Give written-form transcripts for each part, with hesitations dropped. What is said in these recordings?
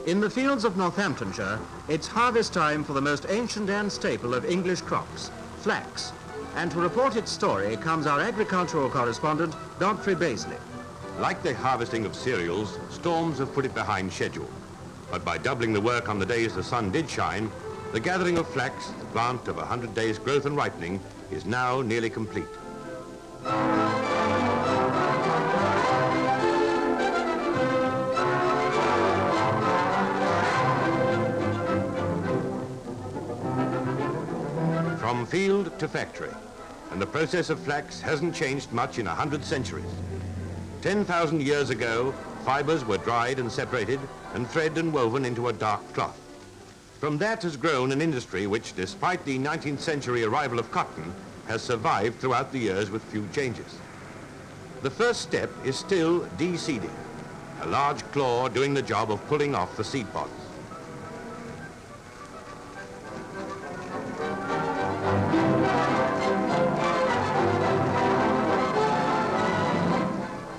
In the fields of Northamptonshire, it's harvest time for the most ancient and staple of English crops, flax. And to report its story comes our agricultural correspondent, Godfrey Baseley. Like the harvesting of cereals, storms have put it behind schedule. But by doubling the work on the days the sun did shine, the gathering of flax, the plant of 100 days' growth and ripening, is now nearly complete. From field to factory, and the process of flax hasn't changed much in 100 centuries. 10,000 years ago, fibers were dried and separated and thread and woven into a dark cloth. From that has grown an industry which, despite the 19th century arrival of cotton, has survived throughout the years with few changes. The first step is still de-seeding, a large claw doing the job of pulling off the seed pods.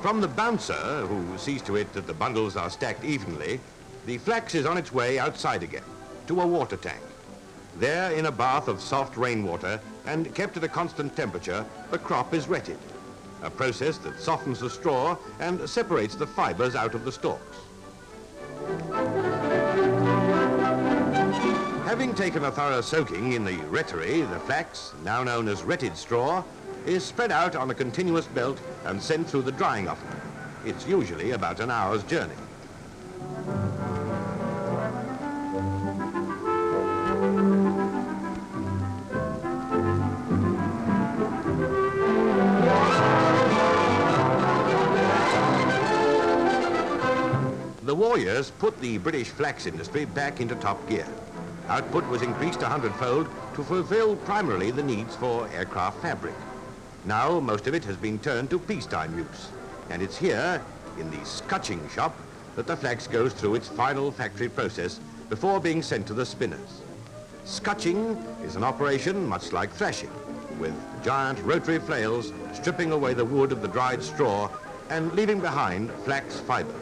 From the bouncer, who sees to it that the bundles are stacked evenly, the flax is on its way outside again, to a water tank. There, in a bath of soft rainwater and kept at a constant temperature, the crop is retted, a process that softens the straw and separates the fibers out of the stalks. Having taken a thorough soaking in the rettery, the flax, now known as retted straw, is spread out on a continuous belt and sent through the drying oven. It's usually about an hour's journey. The war years put the British flax industry back into top gear. Output was increased 100-fold to fulfill primarily the needs for aircraft fabric. Now, most of it has been turned to peacetime use, and it's here, in the scutching shop, that the flax goes through its final factory process before being sent to the spinners. Scutching is an operation much like thrashing, with giant rotary flails stripping away the wood of the dried straw and leaving behind flax fibers.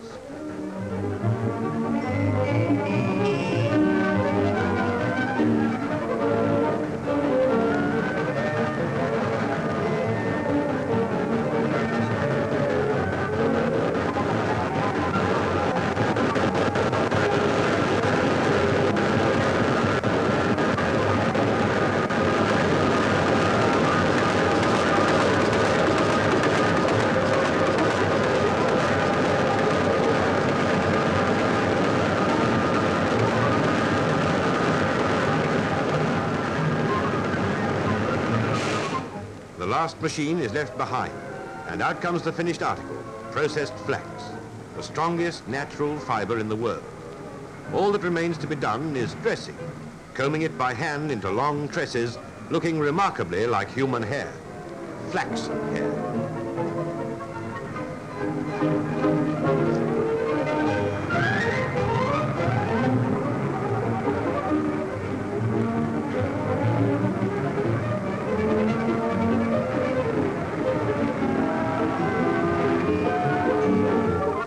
The last machine is left behind, and out comes the finished article, processed flax, the strongest natural fiber in the world. All that remains to be done is dressing, combing it by hand into long tresses, looking remarkably like human hair, flaxen hair.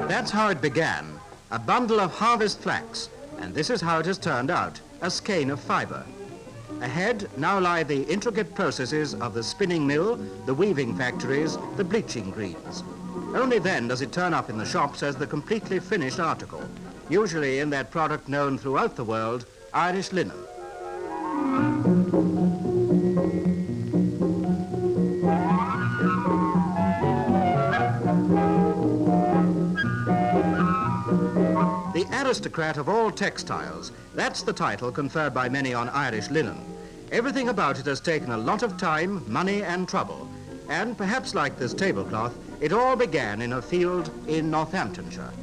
That's how it began, a bundle of harvest flax, and this is how it has turned out, a skein of fiber. Ahead now lie the intricate processes of the spinning mill, the weaving factories, the bleaching greens. Only then does it turn up in the shops as the completely finished article, usually in that product known throughout the world, Irish linen. The aristocrat of all textiles, that's the title conferred by many on Irish linen. Everything about it has taken a lot of time, money and trouble. And perhaps like this tablecloth, it all began in a field in Northamptonshire.